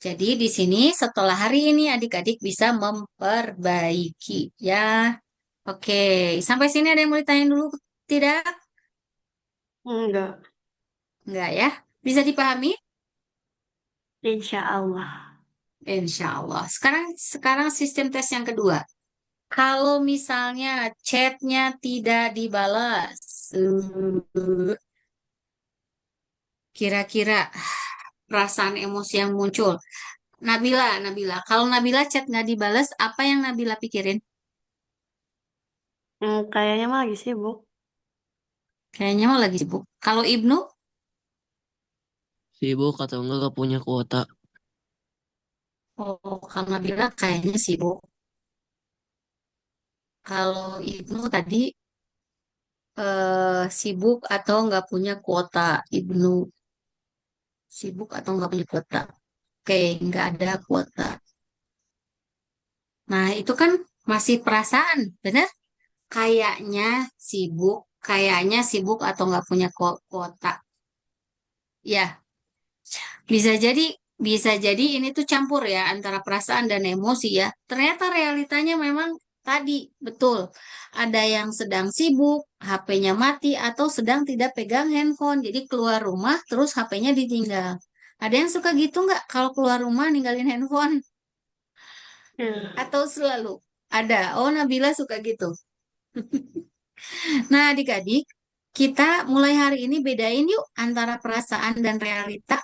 [SPEAKER 1] Jadi di sini setelah hari ini adik-adik bisa memperbaiki ya. Oke, sampai sini ada yang mau ditanya dulu? Tidak?
[SPEAKER 3] Enggak.
[SPEAKER 1] Enggak ya? Bisa dipahami?
[SPEAKER 3] Insya Allah.
[SPEAKER 1] Insya Allah. Sekarang sistem tes yang kedua. Kalau misalnya chatnya tidak dibalas, kira-kira perasaan emosi yang muncul. Nabila. Kalau Nabila chat nggak dibalas, apa yang Nabila pikirin?
[SPEAKER 3] Kayaknya mah lagi sibuk.
[SPEAKER 1] Kayaknya mah lagi sibuk. Kalau Ibnu,
[SPEAKER 2] Sibuk atau enggak gak punya kuota.
[SPEAKER 1] oh, kalau Nabila kayaknya sibuk. Kalau Ibnu tadi sibuk atau nggak punya kuota. Ibnu sibuk atau nggak punya kuota. Oke, nggak ada kuota. Nah, itu kan masih perasaan, benar? Kayaknya sibuk atau nggak punya kuota. Ya, bisa jadi ini tuh campur ya antara perasaan dan emosi ya. Ternyata realitanya memang tadi betul. Ada yang sedang sibuk, HP-nya mati atau sedang tidak pegang handphone. Jadi keluar rumah terus HP-nya ditinggal. Ada yang suka gitu nggak kalau keluar rumah ninggalin handphone?
[SPEAKER 3] Ya.
[SPEAKER 1] Atau selalu? Ada. Oh, Nabila suka gitu. Nah, adik-adik, kita mulai hari ini bedain yuk antara perasaan dan realita.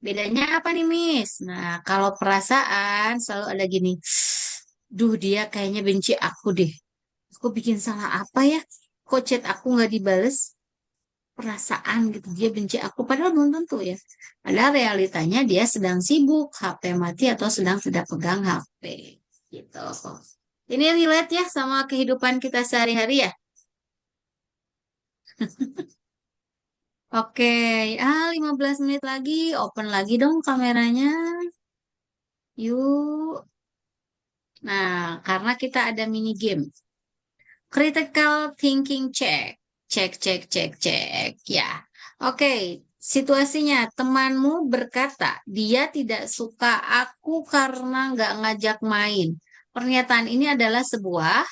[SPEAKER 1] Bedanya apa nih, Miss? Nah, kalau perasaan selalu ada gini. Duh, dia kayaknya benci aku deh. Aku bikin salah apa ya? Kok chat aku nggak dibales? Perasaan gitu. Dia benci aku. Padahal belum tentu ya. Padahal realitanya dia sedang sibuk, HP mati atau sedang tidak pegang HP. Gitu. Ini relate ya sama kehidupan kita sehari-hari ya? Oke, 15 menit lagi. Open lagi dong kameranya. Yuk. Nah, karena kita ada mini game. Critical thinking check. Cek. Ya. Oke, situasinya temanmu berkata, dia tidak suka aku karena nggak ngajak main. Pernyataan ini adalah sebuah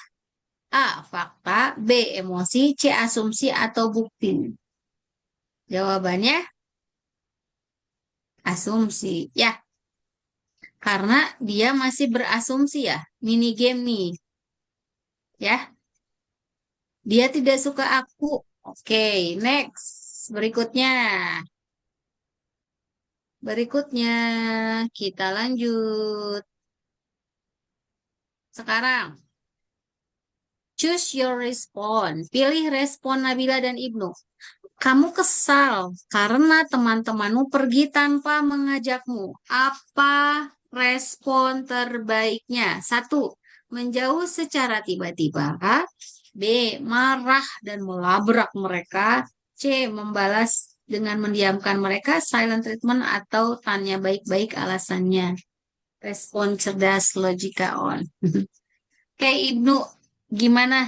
[SPEAKER 1] A. Fakta, B. Emosi, C. Asumsi atau bukti. Jawabannya asumsi. Ya, karena dia masih berasumsi ya. Mini game nih. Ya, dia tidak suka aku. Oke, next. Berikutnya. Berikutnya, kita lanjut. Sekarang, choose your response. Pilih respon Nabila dan Ibnu. Kamu kesal karena teman-temanmu pergi tanpa mengajakmu. Apa respon terbaiknya? Satu, menjauh secara tiba-tiba. B, marah dan melabrak mereka. C, membalas dengan mendiamkan mereka, silent treatment atau tanya baik-baik alasannya. Respon cerdas, logika on. Oke, Ibnu, gimana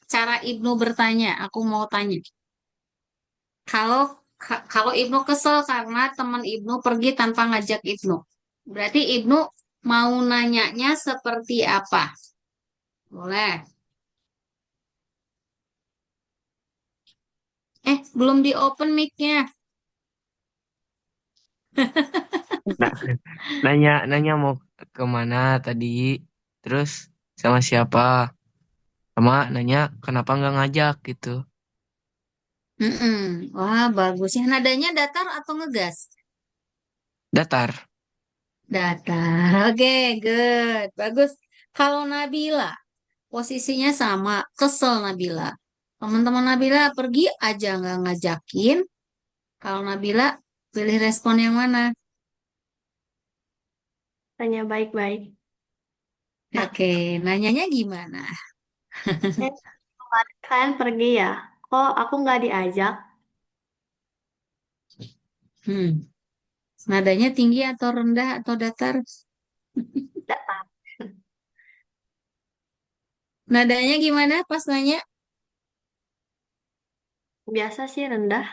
[SPEAKER 1] cara Ibnu bertanya? Aku mau tanya. Kalau kalau Ibnu kesel karena teman Ibnu pergi tanpa ngajak Ibnu, berarti Ibnu mau nanyanya seperti apa? Boleh. Belum di open mic-nya.
[SPEAKER 2] Nah, nanya mau kemana tadi, terus sama siapa, sama nanya kenapa nggak ngajak gitu.
[SPEAKER 1] Mm-mm. Wah, bagus ya. Nadanya datar atau ngegas?
[SPEAKER 2] Datar.
[SPEAKER 1] Datar. Oke, good. Bagus. Kalau Nabila, posisinya sama. Kesel Nabila. Teman-teman Nabila pergi aja nggak ngajakin. Kalau Nabila, pilih respon yang mana?
[SPEAKER 3] Tanya baik-baik. Nah,
[SPEAKER 1] Oke, nanyanya gimana?
[SPEAKER 3] eh, kemarin kalian pergi ya? Kok aku nggak diajak?
[SPEAKER 1] Hmm. Nadanya tinggi atau rendah atau datar?
[SPEAKER 3] Nggak.
[SPEAKER 1] Nadanya gimana pas nanya?
[SPEAKER 3] Biasa sih rendah.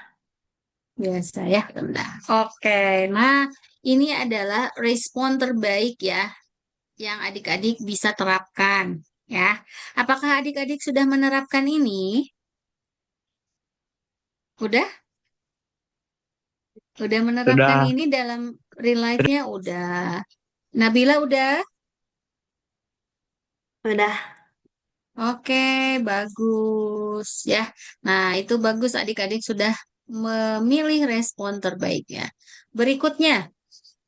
[SPEAKER 1] Biasa ya, rendah. Oke, nah ini adalah respon terbaik ya yang adik-adik bisa terapkan ya. Apakah adik-adik sudah menerapkan ini? Udah? Udah menerapkan
[SPEAKER 2] Sudah.
[SPEAKER 1] ini dalam Real life-nya udah. Nabila udah?
[SPEAKER 3] Udah.
[SPEAKER 1] Oke, bagus ya. Nah, itu bagus adik-adik sudah memilih respon terbaiknya. Berikutnya,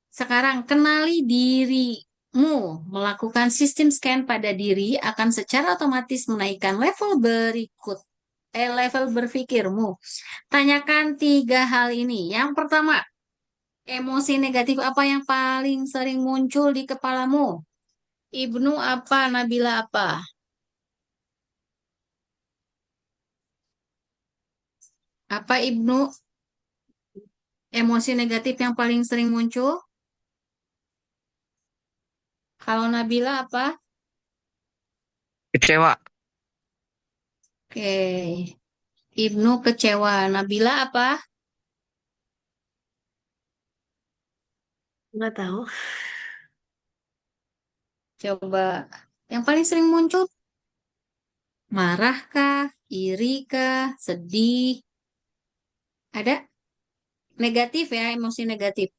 [SPEAKER 1] sekarang kenali dirimu. Melakukan sistem scan pada diri akan secara otomatis menaikkan level level berpikirmu. Tanyakan tiga hal ini. Yang pertama, emosi negatif apa yang paling sering muncul di kepalamu? Ibnu apa, Nabila apa? Apa Ibnu emosi negatif yang paling sering muncul? Kalau Nabila apa?
[SPEAKER 2] Kecewa.
[SPEAKER 1] Oke, Ibnu kecewa. Nabila apa?
[SPEAKER 3] Nggak tahu.
[SPEAKER 1] Coba. Yang paling sering muncul marah kah, iri kah, sedih? Ada negatif ya, emosi negatif.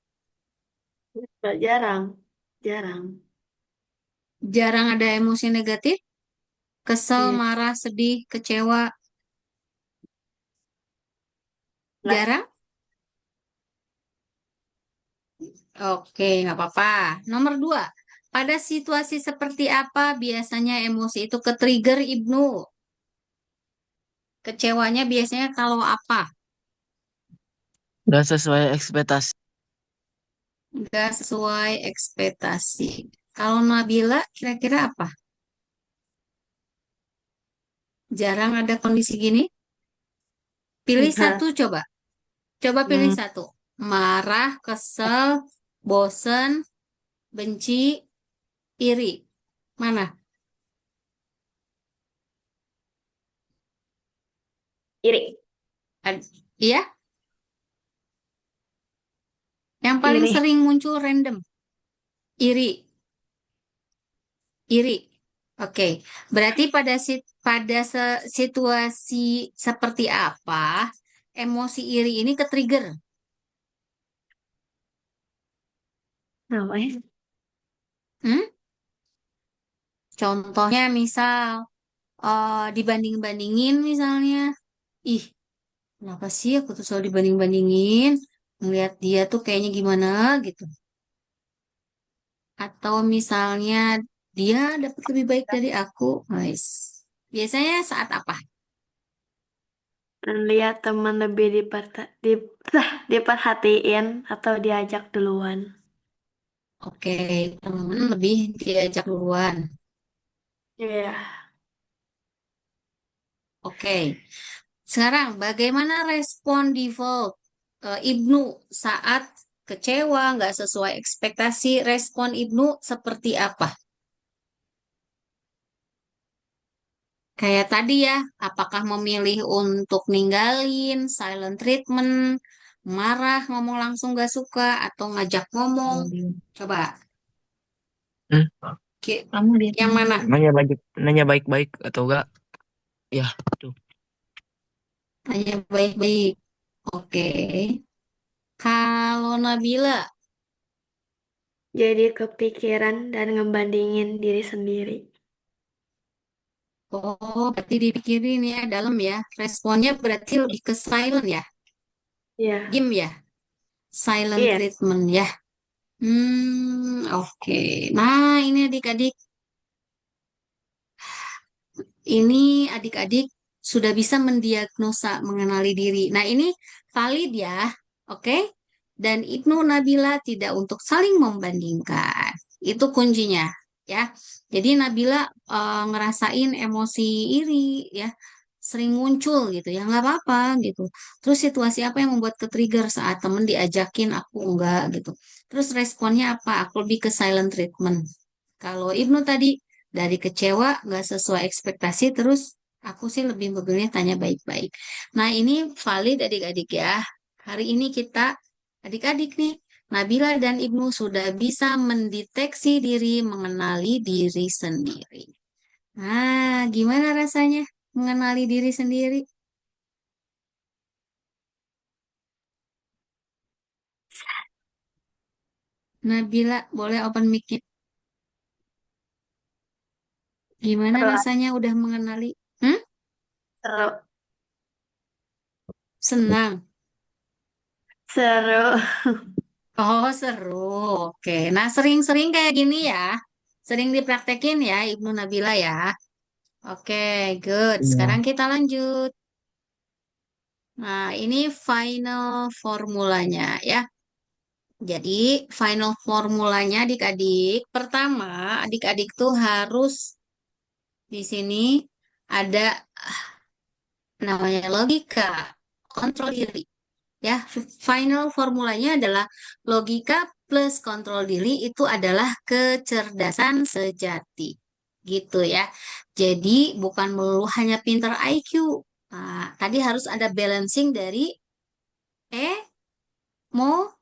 [SPEAKER 3] Nggak, jarang. Jarang.
[SPEAKER 1] Jarang ada emosi negatif. Kesel,
[SPEAKER 3] Iya.
[SPEAKER 1] marah, sedih, kecewa.
[SPEAKER 3] Nggak.
[SPEAKER 1] Jarang? Oke, nggak apa-apa. Nomor dua. Pada situasi seperti apa biasanya emosi itu ke-trigger Ibnu? Kecewanya biasanya kalau apa?
[SPEAKER 2] Nggak sesuai ekspektasi.
[SPEAKER 1] Nggak sesuai ekspektasi. Kalau Nabila kira-kira apa? Jarang ada kondisi gini? Pilih satu
[SPEAKER 3] Nggak.
[SPEAKER 1] coba. Coba pilih
[SPEAKER 2] Hmm,
[SPEAKER 1] satu. Marah, kesel, bosen, benci, iri. Mana?
[SPEAKER 3] Iri.
[SPEAKER 1] Iya? Yang paling
[SPEAKER 3] Iri.
[SPEAKER 1] sering muncul random. Iri. Iri. Oke. Berarti situasi seperti apa emosi iri ini ke-trigger?
[SPEAKER 3] Ngapain?
[SPEAKER 1] Hmm? Contohnya misal dibanding-bandingin misalnya. Ih, kenapa sih aku tuh selalu dibanding-bandingin? Ngeliat dia tuh kayaknya gimana gitu. Atau misalnya dia dapat lebih baik dari aku. Guys. Biasanya saat apa?
[SPEAKER 3] Lihat teman lebih diperhatiin atau diajak duluan.
[SPEAKER 1] Oke, temen lebih diajak duluan.
[SPEAKER 3] Iya.
[SPEAKER 1] Oke, sekarang bagaimana respon default Ibnu saat kecewa, nggak sesuai ekspektasi, respon Ibnu seperti apa? Kayak tadi ya, apakah memilih untuk ninggalin, silent treatment, marah, ngomong langsung gak suka, atau ngajak ngomong? Coba, kamu yang mana?
[SPEAKER 2] nanya baik-baik atau enggak? Ya, tuh.
[SPEAKER 1] Hanya baik-baik. Oke. Kalau Nabila,
[SPEAKER 3] Jadi kepikiran dan ngebandingin diri sendiri.
[SPEAKER 1] oh berarti dipikirin ya dalam ya. Responnya berarti lebih ke silent ya.
[SPEAKER 3] Iya.
[SPEAKER 1] Diam ya. Silent
[SPEAKER 3] Iya.
[SPEAKER 1] treatment ya. Oke. Nah, ini adik-adik. Ini adik-adik sudah bisa mendiagnosa mengenali diri. Nah, ini valid ya, oke? Dan Ibnu Nabila tidak untuk saling membandingkan. Itu kuncinya, ya. Jadi Nabila ngerasain emosi iri, ya, sering muncul gitu, ya nggak apa-apa gitu. Terus situasi apa yang membuat ke-trigger saat temen diajakin, aku enggak gitu. Terus responnya apa? Aku lebih ke silent treatment. Kalau Ibnu tadi dari kecewa nggak sesuai ekspektasi terus aku sih lebih memilih tanya baik-baik. Nah ini valid adik-adik ya. Hari ini kita adik-adik nih Nabila dan Ibnu sudah bisa mendeteksi diri, mengenali diri sendiri. Nah, gimana rasanya mengenali diri sendiri? Nabila, boleh open mic-nya. Gimana
[SPEAKER 3] Seru,
[SPEAKER 1] rasanya udah mengenali? Hmm?
[SPEAKER 3] seru,
[SPEAKER 1] Senang.
[SPEAKER 3] seru.
[SPEAKER 1] Oh, seru. Oke. Nah, sering-sering kayak gini ya. Sering dipraktekin ya, Ibnu Nabila ya. Oke, good.
[SPEAKER 2] Iya.
[SPEAKER 1] Sekarang kita lanjut. Nah, ini final formulanya ya. Jadi, final formulanya adik-adik. Pertama, adik-adik tuh harus di sini ada namanya logika, kontrol diri. Ya, final formulanya adalah logika plus kontrol diri itu adalah kecerdasan sejati. Gitu ya. Jadi bukan melulu hanya pinter IQ. Nah, tadi harus ada balancing dari emosi.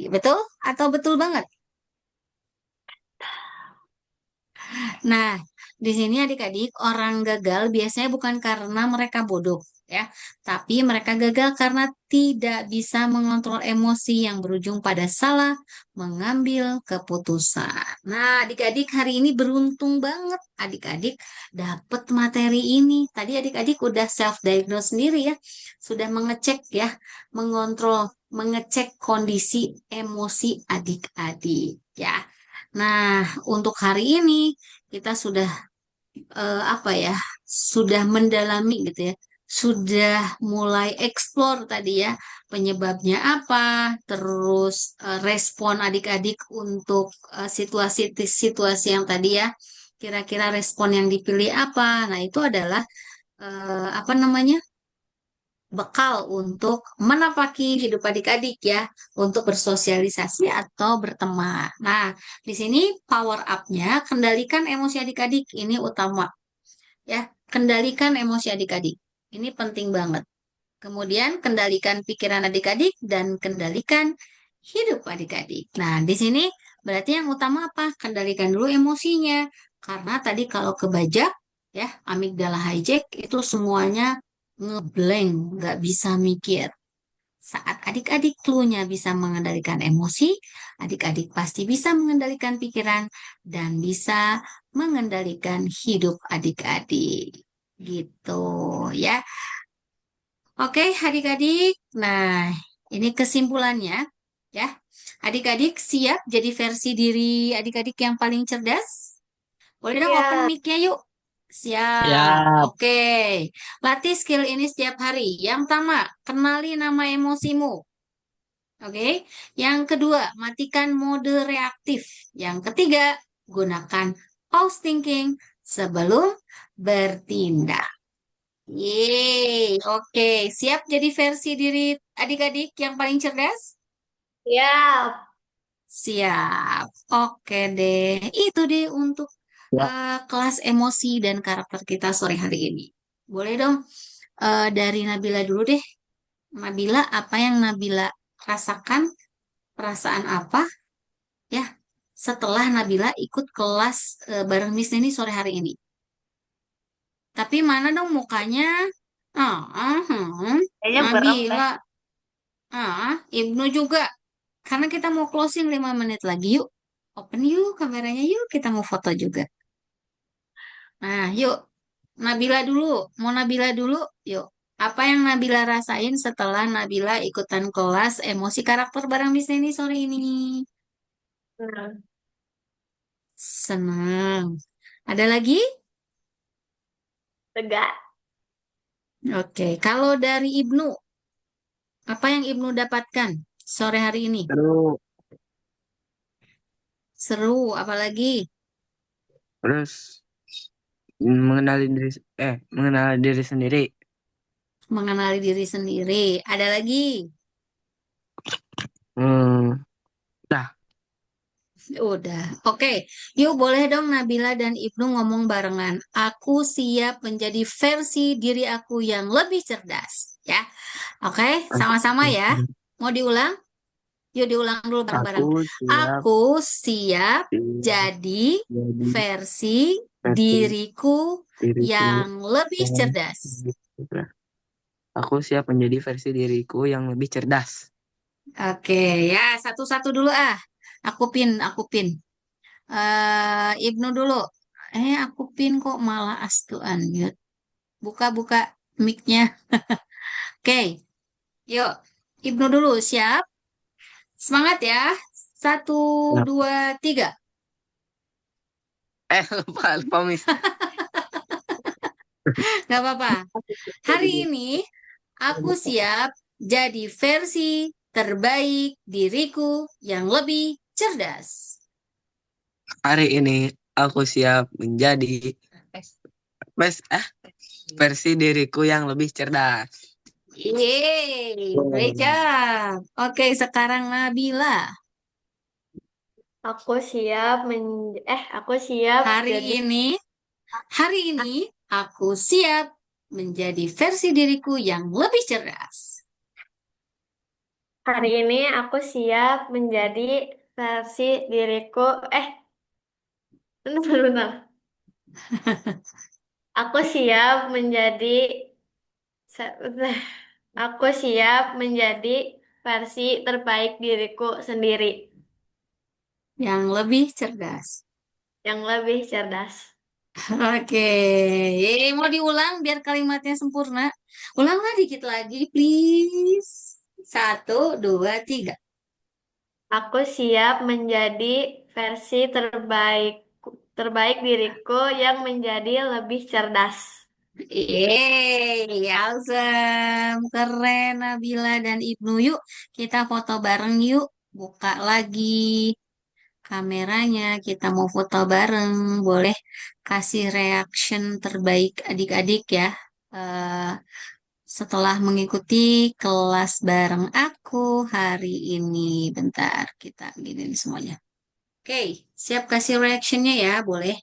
[SPEAKER 1] Betul? Atau betul banget? Nah, di sini adik-adik, orang gagal biasanya bukan karena mereka bodoh, ya, tapi mereka gagal karena tidak bisa mengontrol emosi yang berujung pada salah mengambil keputusan. Nah, adik-adik hari ini beruntung banget, adik-adik dapat materi ini. Tadi adik-adik udah self-diagnose sendiri ya, sudah mengecek ya, mengontrol, mengecek kondisi emosi adik-adik, ya. Nah, untuk hari ini kita sudah apa ya, sudah mendalami gitu ya, sudah mulai explore tadi ya, penyebabnya apa, terus respon adik-adik untuk situasi-situasi yang tadi ya, kira-kira respon yang dipilih apa. Nah, itu adalah apa namanya? Bekal untuk menapaki hidup adik-adik ya, untuk bersosialisasi atau berteman. Nah, di sini power up-nya kendalikan emosi adik-adik ini utama ya, kendalikan emosi adik-adik. Ini penting banget. Kemudian kendalikan pikiran adik-adik dan kendalikan hidup adik-adik. Nah, di sini berarti yang utama apa? Kendalikan dulu emosinya. Karena tadi kalau kebajak, ya, amigdala hijack, itu semuanya ngeblank, nggak bisa mikir. Saat adik-adik clue-nya bisa mengendalikan emosi, adik-adik pasti bisa mengendalikan pikiran dan bisa mengendalikan hidup adik-adik. Gitu ya. Oke, adik-adik. Nah, ini kesimpulannya ya. Adik-adik siap jadi versi diri adik-adik yang paling cerdas? Boleh dong open
[SPEAKER 3] Ya,
[SPEAKER 1] mic-nya yuk. Siap.
[SPEAKER 2] Siap.
[SPEAKER 1] Oke. Latih skill ini setiap hari. Yang pertama, kenali nama emosimu. Oke. Yang kedua, matikan mode reaktif. Yang ketiga, gunakan pause thinking sebelum bertindak. Yeay, oke. Siap jadi versi diri adik-adik yang paling cerdas?
[SPEAKER 3] ya.
[SPEAKER 1] Siap. Oke deh. Itu deh untuk
[SPEAKER 2] Ya.
[SPEAKER 1] kelas emosi dan karakter kita sore hari ini. Boleh dong dari Nabila dulu deh. Nabila, apa yang Nabila rasakan? Perasaan apa ya setelah Nabila ikut kelas bareng Miss Nini sore hari ini? Tapi mana dong mukanya? Ah,
[SPEAKER 3] Kayaknya berem deh.
[SPEAKER 1] Nabila, Ibnu juga. Karena kita mau closing 5 menit lagi, yuk. Open yuk kameranya, yuk. Kita mau foto juga. Nah, yuk. Nabila dulu. Mau Nabila dulu, yuk. Apa yang Nabila rasain setelah Nabila ikutan kelas emosi karakter bareng Miss Nini sore ini?
[SPEAKER 3] Nah,
[SPEAKER 1] Senang. Ada lagi?
[SPEAKER 3] lega.
[SPEAKER 1] Oke. Kalau dari Ibnu, apa yang Ibnu dapatkan sore hari ini?
[SPEAKER 2] Terus,
[SPEAKER 1] Seru, apalagi
[SPEAKER 2] terus mengenali diri sendiri.
[SPEAKER 1] mengenali diri sendiri. Ada lagi?
[SPEAKER 2] Hmm, dah.
[SPEAKER 1] Udah. Oke, yuk boleh dong Nabila dan Ibnu ngomong barengan. Aku siap menjadi versi diri aku yang lebih cerdas. Ya, oke, sama-sama ya. Mau diulang? Yuk diulang dulu
[SPEAKER 2] Aku
[SPEAKER 1] bareng-bareng.
[SPEAKER 2] siap
[SPEAKER 1] Aku siap jadi
[SPEAKER 2] jadi
[SPEAKER 1] versi
[SPEAKER 2] versi
[SPEAKER 1] diriku
[SPEAKER 2] diriku
[SPEAKER 1] yang lebih
[SPEAKER 2] yang
[SPEAKER 1] cerdas.
[SPEAKER 2] lebih cerdas. Aku siap menjadi versi diriku yang lebih cerdas.
[SPEAKER 1] Oke, ya satu-satu dulu ah. Aku pin. Ibnu dulu. Aku pin kok malah astu unmute. Buka-buka mic-nya. Oke, yuk. Ibnu dulu, siap? Semangat ya. Satu,
[SPEAKER 2] Nah,
[SPEAKER 1] dua, tiga.
[SPEAKER 2] lupa Miss.
[SPEAKER 1] Gak apa-apa. Hari ini aku siap jadi versi terbaik diriku yang lebih cerdas.
[SPEAKER 2] Hari ini aku siap menjadi Wes, versi diriku yang lebih cerdas.
[SPEAKER 1] Yeay, great job. Oke, sekarang Nabila.
[SPEAKER 3] Aku siap aku siap
[SPEAKER 1] Hari
[SPEAKER 3] jadi
[SPEAKER 1] ini, hari ini aku siap menjadi versi diriku yang lebih cerdas.
[SPEAKER 3] hari ini aku siap menjadi versi diriku. Eh, bentar, bentar. Aku siap menjadi bentar. Aku siap menjadi versi terbaik diriku sendiri
[SPEAKER 1] Yang lebih cerdas.
[SPEAKER 3] yang lebih cerdas.
[SPEAKER 1] Oke, mau diulang biar kalimatnya sempurna. Ulanglah dikit lagi, please. Satu, dua, tiga.
[SPEAKER 3] Aku siap menjadi versi terbaik terbaik diriku yang menjadi lebih cerdas.
[SPEAKER 1] Yeay, awesome. Keren, Nabila dan Ibnu. Yuk, kita foto bareng yuk. Buka lagi kameranya. Kita mau foto bareng. Boleh kasih reaction terbaik adik-adik ya. Eh, Setelah mengikuti kelas bareng aku hari ini. Bentar, kita gini semuanya. Oke, siap kasih reactionnya ya, boleh?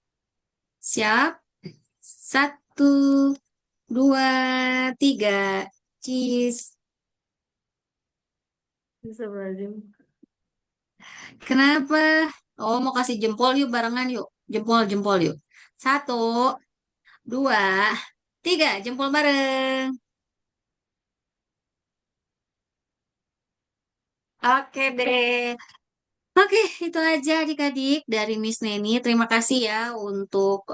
[SPEAKER 1] Siap? Satu, dua, tiga. Cheese.
[SPEAKER 3] Astagfirullahaladzim.
[SPEAKER 1] Kenapa? Oh, mau kasih jempol yuk barengan yuk. Jempol, jempol yuk. Satu, dua, tiga. Jempol bareng. Oke deh. Oke, itu aja adik-adik dari Miss Neni. Terima kasih ya untuk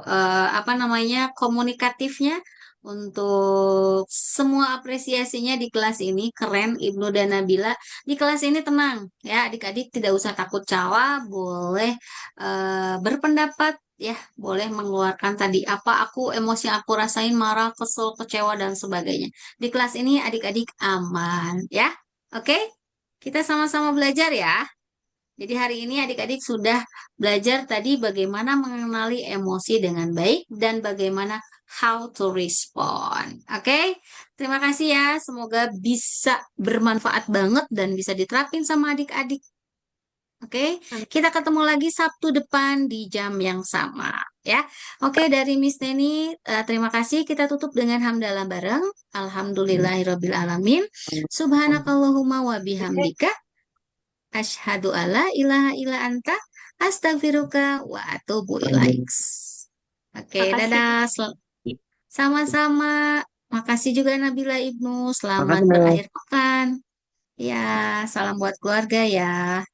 [SPEAKER 1] apa namanya komunikatifnya, untuk semua apresiasinya di kelas ini. Keren, Ibnu dan Nabila. Di kelas ini tenang ya, adik-adik tidak usah takut cawa, boleh berpendapat ya, boleh mengeluarkan tadi apa emosi yang aku rasain, marah, kesel, kecewa dan sebagainya. Di kelas ini adik-adik aman ya. Oke, kita sama-sama belajar ya. Jadi hari ini adik-adik sudah belajar tadi bagaimana mengenali emosi dengan baik dan bagaimana how to respond. Oke, terima kasih ya. Semoga bisa bermanfaat banget dan bisa diterapin sama adik-adik. Oke, kita ketemu lagi Sabtu depan di jam yang sama ya. Oke, dari Miss Neni, terima kasih. Kita tutup dengan hamdalah bareng. Alhamdulillahirabbil alamin. Subhanakallahumma wa bihamdika. Asyhadu alla ilaha illa anta astaghfiruka wa atubu ilaik. Oke,
[SPEAKER 3] Makasih.
[SPEAKER 1] dadah. Sama-sama. Makasih juga Nabila Ibnu. Selamat
[SPEAKER 2] Makasih, Miss.
[SPEAKER 1] berakhir pekan. Ya, salam buat keluarga ya.